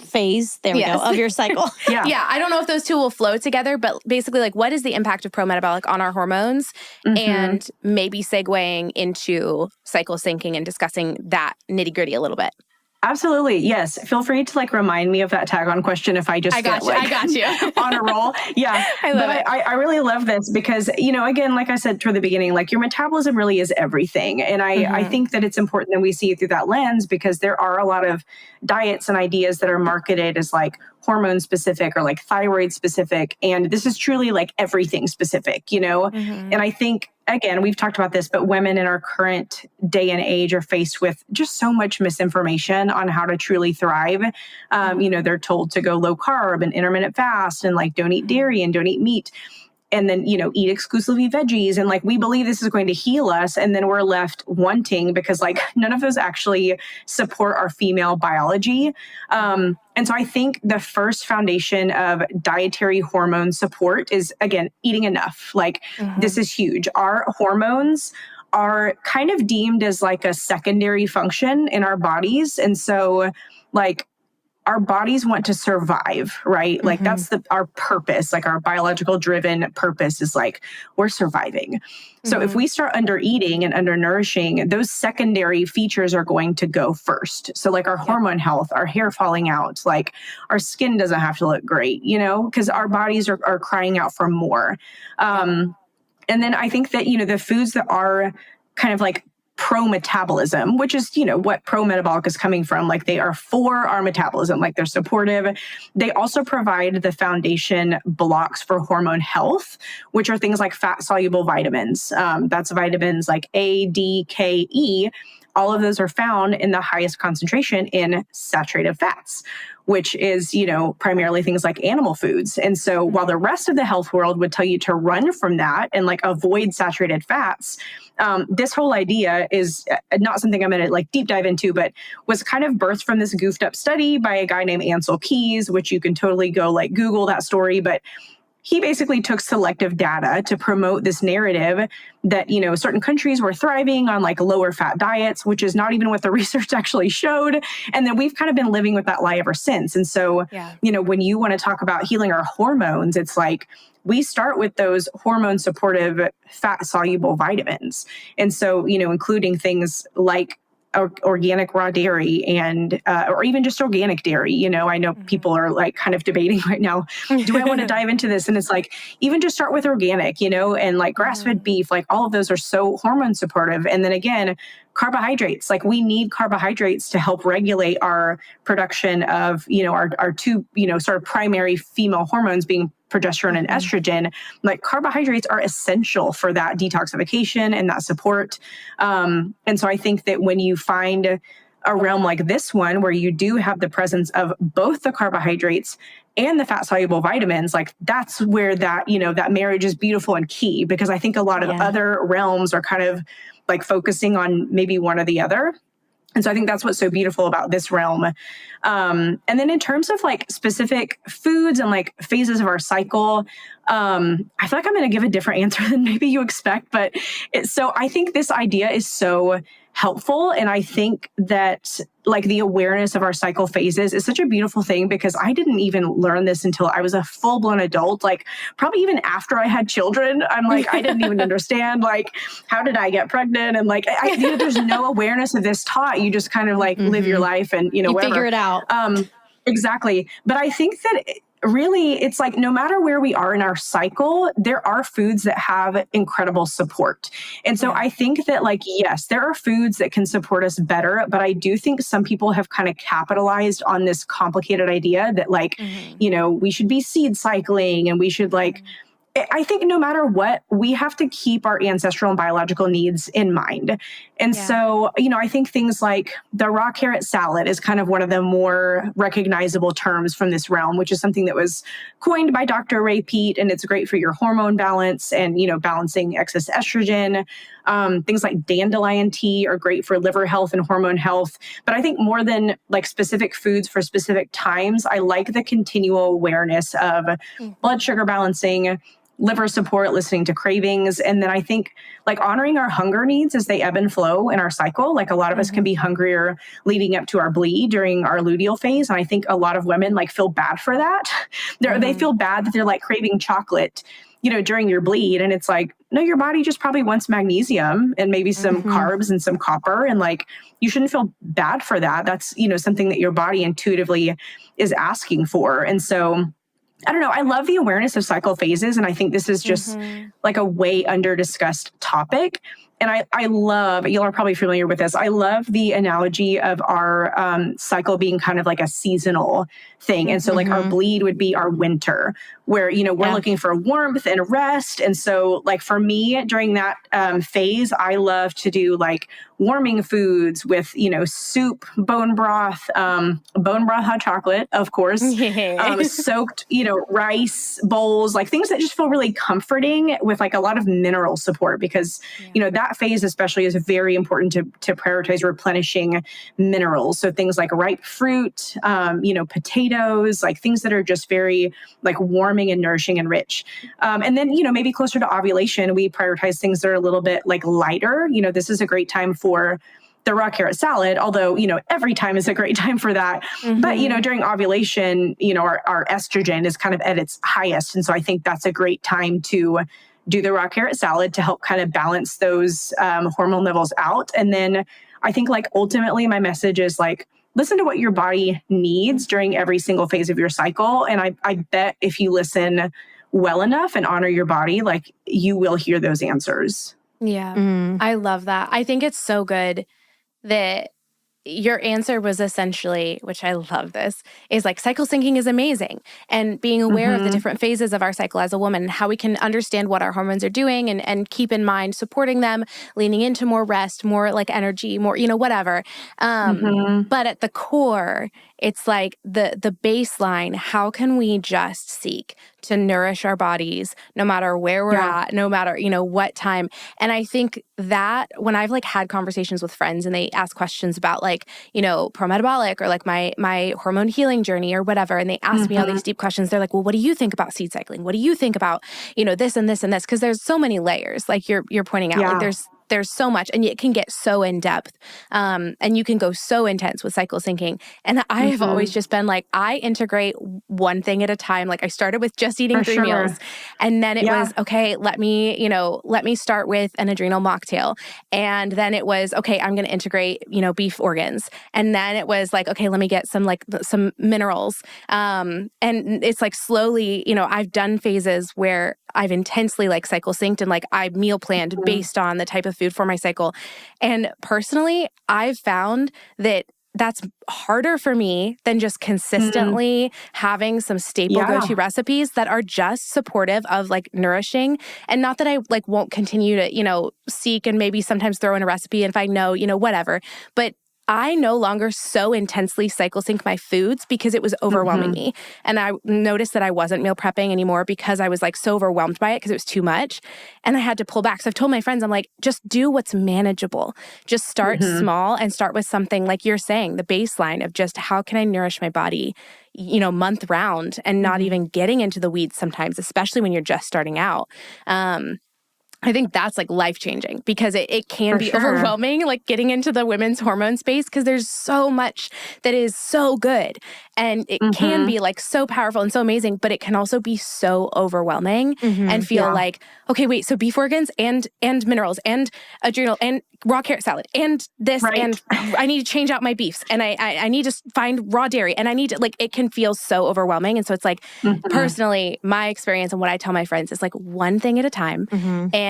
phase, there we go, of your cycle.
Yeah, I don't know if those two will flow together, but basically like what is the impact of pro-metabolic on our hormones and maybe segueing into cycle syncing and discussing that nitty-gritty a little bit.
Absolutely. Yes. Feel free to like remind me of that tag-on question if I just
I got you.
on a roll. Yeah.
I love it.
I really love this because, again, like I said toward the beginning, like your metabolism really is everything. And I think that it's important that we see it through that lens because there are a lot of diets and ideas that are marketed as like hormone specific or like thyroid specific. And this is truly like everything specific, And I think, again, we've talked about this, but women in our current day and age are faced with just so much misinformation on how to truly thrive. They're told to go low carb and intermittent fast and like don't eat dairy and don't eat meat. And then, eat exclusively veggies. And like, we believe this is going to heal us. And then we're left wanting because like none of those actually support our female biology. And so I think the first foundation of dietary hormone support is, again, eating enough. Like this is huge. Our hormones are kind of deemed as like a secondary function in our bodies. And so like, our bodies want to survive, right? Like that's our purpose, like our biological driven purpose is like, we're surviving. So if we start under eating and undernourishing, those secondary features are going to go first. So like our hormone health, our hair falling out, like our skin doesn't have to look great, because our bodies are crying out for more. And then I think that, the foods that are kind of like pro-metabolism, which is, what pro-metabolic is coming from. Like they are for our metabolism, like they're supportive. They also provide the foundation blocks for hormone health, which are things like fat-soluble vitamins. That's vitamins like A, D, K, E. All of those are found in the highest concentration in saturated fats, which is, primarily things like animal foods. And so while the rest of the health world would tell you to run from that and like avoid saturated fats, this whole idea is not something I'm going to like deep dive into, but was kind of birthed from this goofed up study by a guy named Ancestral, which you can totally go like Google that story. But he basically took selective data to promote this narrative that, certain countries were thriving on like lower fat diets, which is not even what the research actually showed. And then we've kind of been living with that lie ever since. And so, when you want to talk about healing our hormones, it's like, we start with those hormone supportive fat soluble vitamins. And so, including things like organic raw dairy and, or even just organic dairy. I know people are like kind of debating right now, do I want to dive into this? And it's like, even just start with organic, and like grass-fed beef, like all of those are so hormone supportive. And then again, carbohydrates, like we need carbohydrates to help regulate our production of, our two, sort of primary female hormones being progesterone and estrogen. Like carbohydrates are essential for that detoxification and that support. And so I think that when you find a realm like this one, where you do have the presence of both the carbohydrates and the fat soluble vitamins, like that's where that, that marriage is beautiful and key, because I think a lot of other realms are kind of like focusing on maybe one or the other. And so I think that's what's so beautiful about this realm. And then in terms of like specific foods and like phases of our cycle, I feel like I'm going to give a different answer than maybe you expect. But so I think this idea is so helpful. And I think that like the awareness of our cycle phases is such a beautiful thing, because I didn't even learn this until I was a full-blown adult, like probably even after I had children. I'm like, I didn't even understand, like, how did I get pregnant? And like, there's no awareness of this taught. You just kind of like live your life and,
you
whatever.
Figure it out.
Exactly. But I think that really, it's like no matter where we are in our cycle, there are foods that have incredible support. And so I think that like, yes, there are foods that can support us better, but I do think some people have kind of capitalized on this complicated idea that like, we should be seed cycling and we should like, I think no matter what, we have to keep our ancestral and biological needs in mind. And so, I think things like the raw carrot salad is kind of one of the more recognizable terms from this realm, which is something that was coined by Dr. Ray Peat, and it's great for your hormone balance and, balancing excess estrogen. Things like dandelion tea are great for liver health and hormone health. But I think more than like specific foods for specific times, I like the continual awareness of blood sugar balancing, liver support, listening to cravings. And then I think like honoring our hunger needs as they ebb and flow in our cycle. Like a lot of us can be hungrier leading up to our bleed during our luteal phase. And I think a lot of women like feel bad for that. They feel bad that they're like craving chocolate, during your bleed. And it's like, no, your body just probably wants magnesium and maybe some carbs and some copper. And like, you shouldn't feel bad for that. That's, something that your body intuitively is asking for. And so I don't know. I love the awareness of cycle phases. And I think this is just like a way under discussed topic. And I love, you are probably familiar with this, I love the analogy of our cycle being kind of like a seasonal thing. And so like our bleed would be our winter, where, we're looking for warmth and rest. And so like for me during that phase, I love to do like warming foods with, soup, bone broth, hot chocolate, of course, soaked, rice bowls, like things that just feel really comforting with like a lot of mineral support, because, that phase especially is very important to prioritize replenishing minerals. So things like ripe fruit, potatoes, like things that are just very like warming and nourishing and rich. And then, maybe closer to ovulation, we prioritize things that are a little bit like lighter. This is a great time for the raw carrot salad, although, every time is a great time for that. But, during ovulation, our estrogen is kind of at its highest. And so I think that's a great time to do the raw carrot salad to help kind of balance those hormone levels out. And then I think like ultimately my message is like, listen to what your body needs during every single phase of your cycle. And I bet if you listen well enough and honor your body, like you will hear those answers.
Yeah, I love that. I think it's so good that your answer was essentially, which I love this, is like cycle syncing is amazing. And being aware of the different phases of our cycle as a woman and how we can understand what our hormones are doing and keep in mind supporting them, leaning into more rest, more like energy, more, whatever. But at the core, it's like the baseline, how can we just seek to nourish our bodies no matter where we're at, no matter, what time. And I think that when I've like had conversations with friends and they ask questions about like, pro-metabolic or like my hormone healing journey or whatever, and they ask me all these deep questions, they're like, well, what do you think about seed cycling? What do you think about, this and this and this? Because there's so many layers, like you're pointing out, like there's so much, and it can get so in depth, and you can go so intense with cycle syncing. And I have always just been like, I integrate one thing at a time. Like I started with just eating 3 meals, and then it was okay. Let me start with an adrenal mocktail, and then it was okay. I'm going to integrate beef organs, and then it was like okay, let me get some minerals, and it's like slowly. I've done phases where I've intensely like cycle synced and like I meal planned based on the type of food for my cycle. And personally, I've found that that's harder for me than just consistently having some staple go-to recipes that are just supportive of like nourishing. And not that I like won't continue to, seek and maybe sometimes throw in a recipe and if I know, whatever. But I no longer so intensely cycle sync my foods because it was overwhelming me. And I noticed that I wasn't meal prepping anymore because I was like so overwhelmed by it because it was too much. And I had to pull back. So I've told my friends, I'm like, just do what's manageable. Just start small and start with something like you're saying, the baseline of just how can I nourish my body, month round, and not even getting into the weeds sometimes, especially when you're just starting out. I think that's like life-changing because it can be overwhelming, like getting into the women's hormone space because there's so much that is so good and it can be like so powerful and so amazing, but it can also be so overwhelming and feel like, okay, wait, so beef organs and minerals and adrenal and raw carrot salad and this and I need to change out my beefs and I need to find raw dairy and I need to, like, it can feel so overwhelming. And so it's like, personally, my experience and what I tell my friends is like one thing at a time.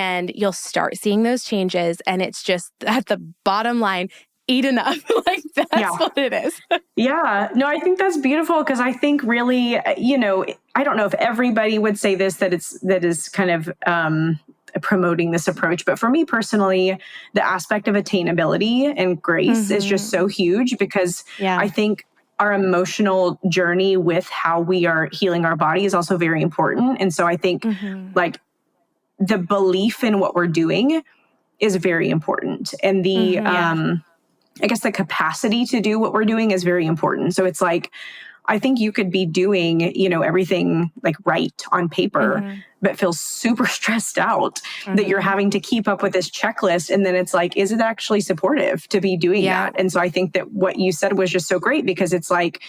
And you'll start seeing those changes. And it's just at the bottom line, eat enough. Like that's what it is.
Yeah. No, I think that's beautiful because I think really, I don't know if everybody would say this, that is kind of promoting this approach. But for me personally, the aspect of attainability and grace is just so huge because I think our emotional journey with how we are healing our body is also very important. And so I think like the belief in what we're doing is very important. And the, I guess the capacity to do what we're doing is very important. So it's like, I think you could be doing, everything like right on paper, but feel super stressed out that you're having to keep up with this checklist. And then it's like, is it actually supportive to be doing that? And so I think that what you said was just so great because it's like,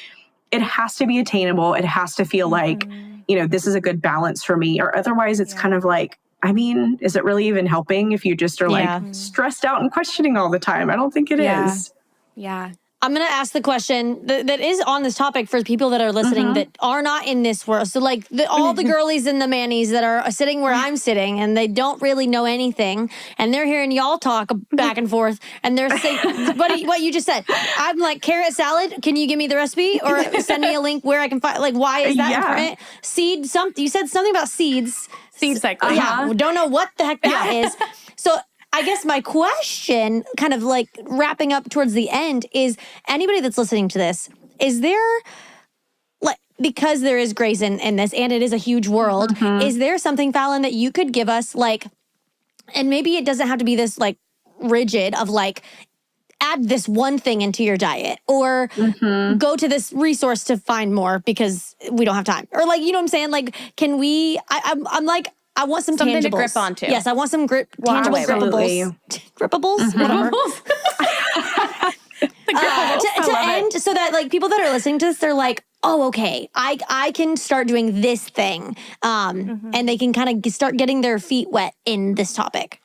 it has to be attainable. It has to feel like, this is a good balance for me, or otherwise it's kind of like, I mean, is it really even helping if you just are like stressed out and questioning all the time? I don't think it is.
Yeah.
I'm going to ask the question that is on this topic for people that are listening that are not in this world. So like all the girlies and the mannies that are sitting where I'm sitting and they don't really know anything and they're hearing y'all talk back and forth and they're saying, what you just said, I'm like, carrot salad, can you give me the recipe or send me a link where I can find, like, why is that important? You said something about seeds.
Seed cycle.
Yeah. Don't know what the heck that is. So I guess my question, kind of like wrapping up towards the end, is anybody that's listening to this, is there, like, because there is grace in this and it is a huge world, is there something, Fallon, that you could give us, like, and maybe it doesn't have to be this like rigid of like, add this one thing into your diet or go to this resource to find more because we don't have time. Or like, you know what I'm saying? Like, can we, I'm like, I want some
something
tangibles.
to grip onto.
Yes, I want some tangible grippables. Grippables? Whatever. To end so that like people that are listening to this, they're like, oh, okay, I can start doing this thing. And they can kind of start getting their feet wet in this topic.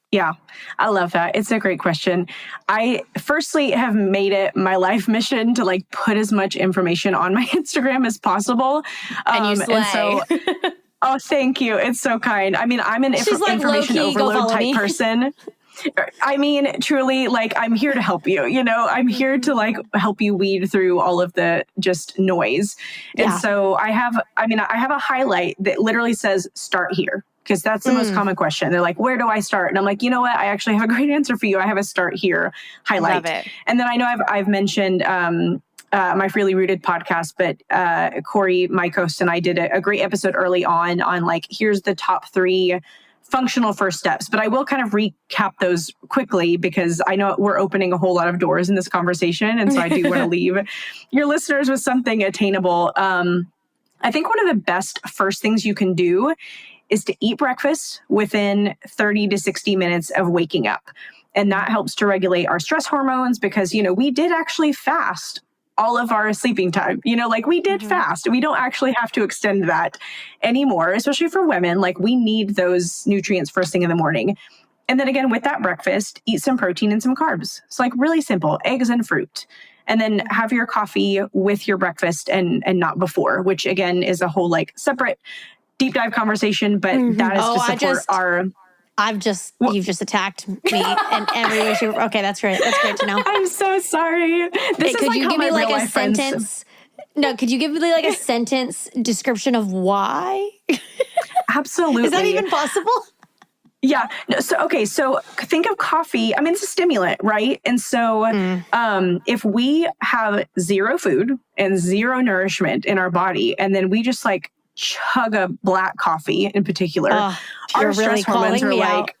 Yeah, I love that. It's a great question. I firstly have made it my life mission to like put as much information on my Instagram as possible.
And you slay.
And so, oh, thank you. It's so kind. I mean, I'm an information overload type person. I mean, truly, like, I'm here to help you, I'm here to like help you weed through all of the just noise. And so I have a highlight that literally says, start here. Because that's the most common question. They're like, where do I start? And I'm like, you know what? I actually have a great answer for you. I have a start here highlight.
Love it.
And then I know I've mentioned my Freely Rooted podcast, but Corey, my host, and I did a great episode early on like, here's the top 3 functional first steps. But I will kind of recap those quickly because I know we're opening a whole lot of doors in this conversation. And so I do want to leave your listeners with something attainable. I think one of the best first things you can do is to eat breakfast within 30 to 60 minutes of waking up. And that helps to regulate our stress hormones because, we did actually fast all of our sleeping time. Like we did fast. We don't actually have to extend that anymore, especially for women. Like we need those nutrients first thing in the morning. And then again, with that breakfast, eat some protein and some carbs. So like really simple, eggs and fruit. And then have your coffee with your breakfast and not before, which again is a whole like separate deep dive conversation, but that is to support
you've just attacked me in every way. Okay, that's great. That's great to know.
I'm so sorry.
Could you give me like a sentence? No, could you give me like a sentence description of why?
Absolutely.
Is that even possible?
Yeah. No, so think of coffee. I mean, it's a stimulant, right? And so if we have zero food and zero nourishment in our body, and then we just like chug a black coffee in particular, our stress hormones are like,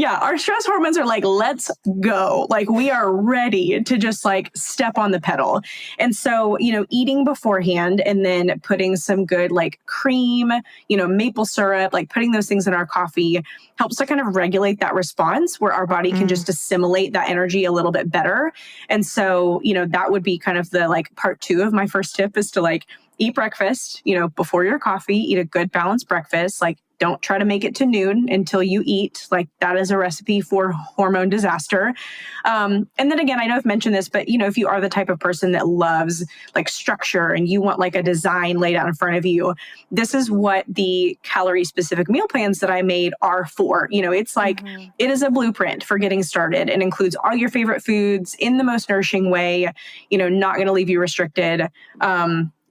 our stress hormones are like, let's go. Like we are ready to just like step on the pedal. And so, eating beforehand and then putting some good like cream, maple syrup, like putting those things in our coffee helps to kind of regulate that response where our body can just assimilate that energy a little bit better. And so, that would be kind of the like part 2 of my first tip is to like eat breakfast, before your coffee, eat a good balanced breakfast. Like don't try to make it to noon until you eat. Like that is a recipe for hormone disaster. And then again, I know I've mentioned this, but if you are the type of person that loves like structure and you want like a design laid out in front of you, this is what the calorie specific meal plans that I made are for. It's like, it is a blueprint for getting started and includes all your favorite foods in the most nourishing way, not going to leave you restricted.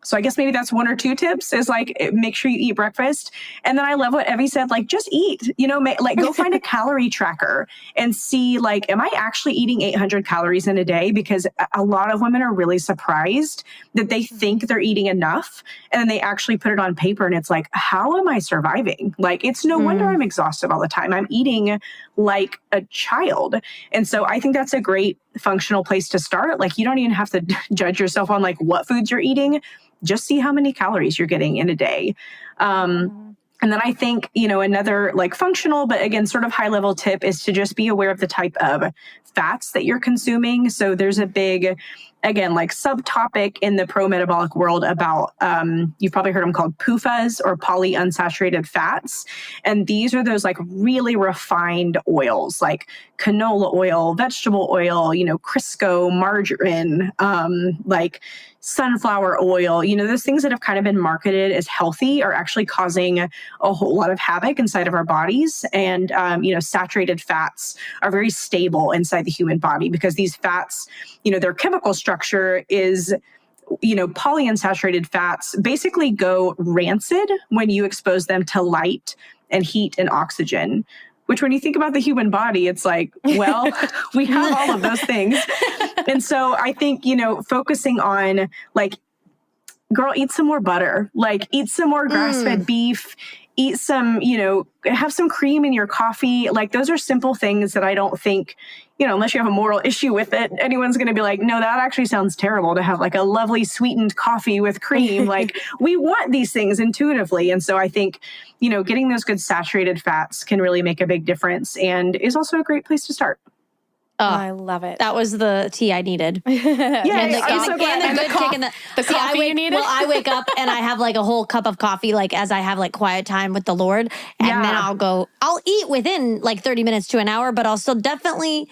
So I guess maybe that's 1 or 2 tips is like, make sure you eat breakfast. And then I love what Evie said, like, just eat, like go find a calorie tracker and see like, am I actually eating 800 calories in a day? Because a lot of women are really surprised that they think they're eating enough. And then they actually put it on paper and it's like, how am I surviving? Like, it's no wonder I'm exhausted all the time. I'm eating like a child. And so I think that's a great functional place to start. Like, you don't even have to judge yourself on like what foods you're eating. Just see how many calories you're getting in a day. And then I think, another like functional, but again, sort of high level tip is to just be aware of the type of fats that you're consuming. So there's a big, again, like subtopic in the pro-metabolic world about, you've probably heard them called PUFAs or polyunsaturated fats. And these are those like really refined oils like canola oil, vegetable oil, Crisco, margarine, like sunflower oil, those things that have kind of been marketed as healthy are actually causing a whole lot of havoc inside of our bodies. And, saturated fats are very stable inside the human body because these fats, their chemical structure is, polyunsaturated fats basically go rancid when you expose them to light and heat and oxygen. Which when you think about the human body, it's like, well, we have all of those things. And so I think, focusing on like, girl, eat some more butter, like eat some more grass-fed beef, eat some, have some cream in your coffee. Like those are simple things that I don't think, unless you have a moral issue with it, anyone's going to be like, no, that actually sounds terrible to have like a lovely sweetened coffee with cream. Like we want these things intuitively. And so I think, getting those good saturated fats can really make a big difference and is also a great place to start.
Oh, I love it.
That was the tea I needed.
I'm so glad.
And the good kick in the
coffee you needed?
Well, I wake up and I have like a whole cup of coffee, like as I have like quiet time with the Lord. And then I'll eat within like 30 minutes to an hour, but I'll still definitely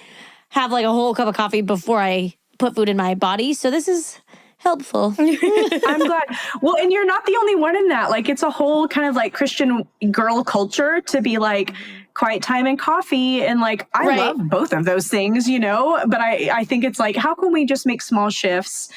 have like a whole cup of coffee before I put food in my body. So this is helpful.
I'm glad. Well, and you're not the only one in that. Like it's a whole kind of like Christian girl culture to be like quiet time and coffee. And like, I love both of those things, but I think it's like, how can we just make small shifts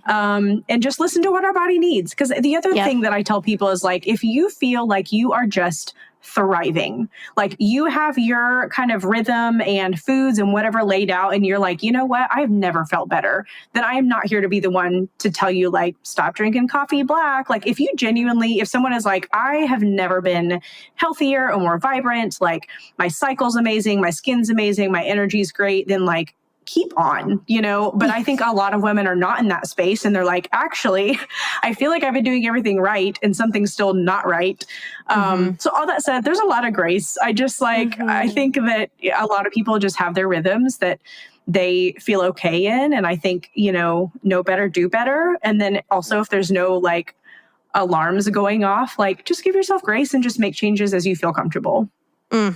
and just listen to what our body needs? Because the other thing that I tell people is like, if you feel like you are just thriving, like you have your kind of rhythm and foods and whatever laid out, and you're like, you know what, I've never felt better, then I am not here to be the one to tell you like, stop drinking coffee black. Like if you genuinely, if someone is like, I have never been healthier or more vibrant, like my cycle's amazing, my skin's amazing, my energy's great, then like, keep on, but I think a lot of women are not in that space and they're like, actually, I feel like I've been doing everything right and something's still not right. So all that said, there's a lot of grace. I just like, I think that a lot of people just have their rhythms that they feel okay in. And I think, know better, do better. And then also if there's no like alarms going off, like just give yourself grace and just make changes as you feel comfortable.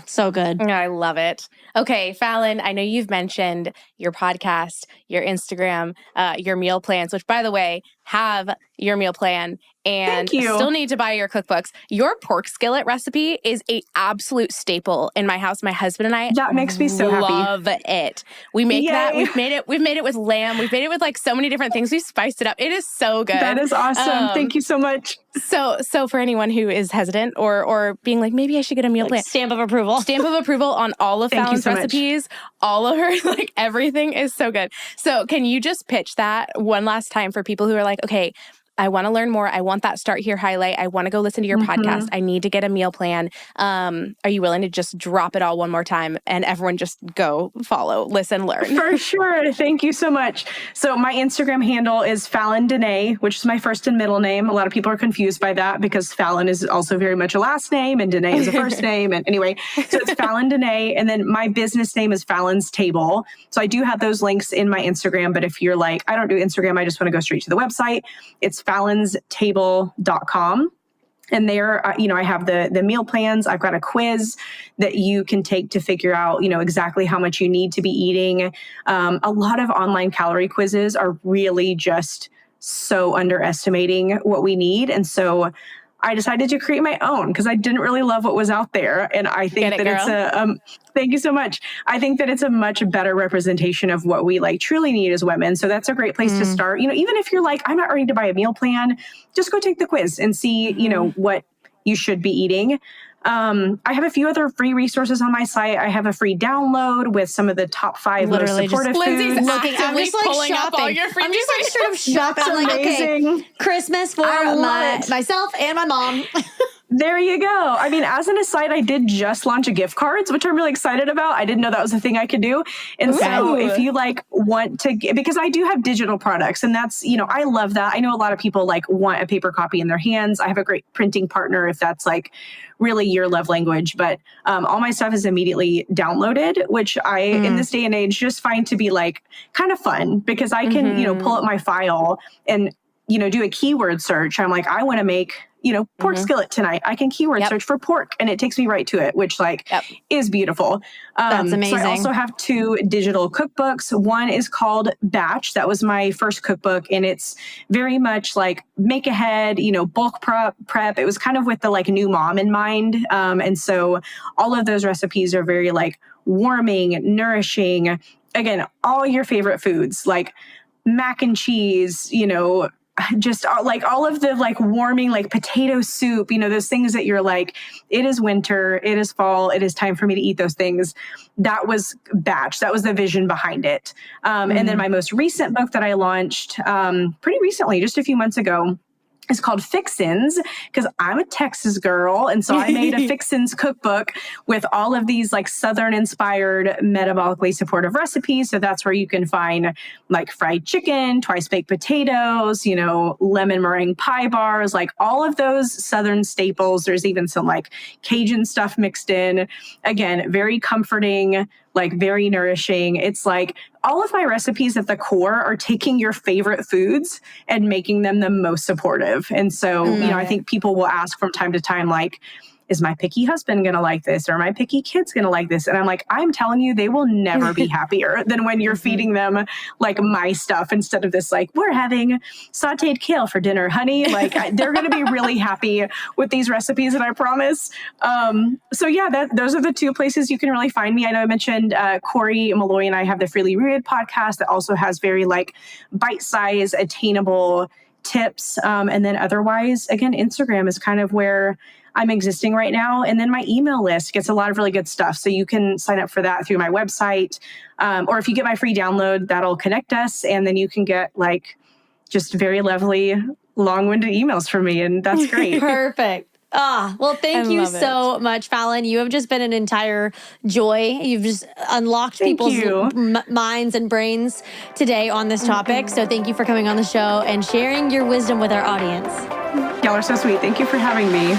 So good.
I love it. Okay, Fallon, I know you've mentioned your podcast, your Instagram, your meal plans, which by the way, have your meal plan and still need to buy your cookbooks. Your pork skillet recipe is a absolute staple in my house. My husband and I
that makes me so happy.
Love it. We make that. We've made it with lamb. We've made it with like so many different things. We've spiced it up. It is so good.
That is awesome. Thank you so much.
So for anyone who is hesitant or being like, maybe I should get a meal plan.
Stamp of approval.
Stamp of approval on all of Fallon's recipes. All of her, like everything is so good. So can you just pitch that one last time for people who are like, okay, I want to learn more. I want that start here highlight. I want to go listen to your podcast. I need to get a meal plan. Are you willing to just drop it all one more time and everyone just go follow, listen, learn?
For sure. Thank you so much. So my Instagram handle is Fallon Danae, which is my first and middle name. A lot of people are confused by that because Fallon is also very much a last name and Danae is a first name. And anyway, so it's Fallon Danae. And then my business name is Fallon's Table. So I do have those links in my Instagram. But if you're like, I don't do Instagram, I just want to go straight to the website, it's fallonstable.com. And there, I have the meal plans. I've got a quiz that you can take to figure out, exactly how much you need to be eating. A lot of online calorie quizzes are really just so underestimating what we need. And so I decided to create my own because I didn't really love what was out there. And I think it's thank you so much. I think that it's a much better representation of what we like truly need as women. So that's a great place to start. Even if you're like, I'm not ready to buy a meal plan, just go take the quiz and see, what you should be eating. I have a few other free resources on my site. I have a free download with some of the top 5 most supportive foods.
I'm just pulling up all your free resources.
I'm just straight up shopping. I'm like, okay, Christmas for myself and my mom.
There you go. I mean, as an aside, I did just launch a gift cards, which I'm really excited about. I didn't know that was a thing I could do. And so if you want to get, because I do have digital products and that's, I love that. I know a lot of people want a paper copy in their hands. I have a great printing partner if that's really your love language, but all my stuff is immediately downloaded, which I, in this day and age, just find to be kind of fun because I can, pull up my file and, do a keyword search. I'm like, I want to make, pork skillet tonight. I can keyword search for pork and it takes me right to it, which is beautiful.
That's amazing.
So I also have 2 digital cookbooks. One is called Batch. That was my first cookbook. And it's very much make ahead, bulk prep. It was kind of with the new mom in mind. And so all of those recipes are very warming, nourishing. Again, all your favorite foods like mac and cheese, just all of the warming, potato soup, those things that you're it is winter, it is fall, it is time for me to eat those things. That was Batch. That was the vision behind it. And then my most recent book that I launched pretty recently, just a few months ago, is called Fixins because I'm a Texas girl. And so I made a Fixins cookbook with all of these Southern inspired metabolically supportive recipes. So that's where you can find fried chicken, twice baked potatoes, lemon meringue pie bars, all of those Southern staples. There's even some Cajun stuff mixed in. Again, very comforting, very nourishing. It's all of my recipes at the core are taking your favorite foods and making them the most supportive. And so, I think people will ask from time to time, is my picky husband going to like this? Or my picky kids going to like this? And I'm telling you, they will never be happier than when you're feeding them my stuff instead of this, we're having sauteed kale for dinner, honey. They're going to be really happy with these recipes, and I promise. So yeah, those are the 2 places you can really find me. I know I mentioned Corey Malloy and I have the Freely Rooted podcast that also has very bite-sized, attainable tips. And then otherwise, again, Instagram is kind of where I'm existing right now. And then my email list gets a lot of really good stuff. So you can sign up for that through my website. Or if you get my free download, that'll connect us. And then you can get just very lovely, long-winded emails from me. And that's great.
Perfect. Well, thank you so much, Fallon. You have just been an entire joy. You've just unlocked people's minds and brains today on this topic. So thank you for coming on the show and sharing your wisdom with our audience.
Y'all are so sweet. Thank you for having me.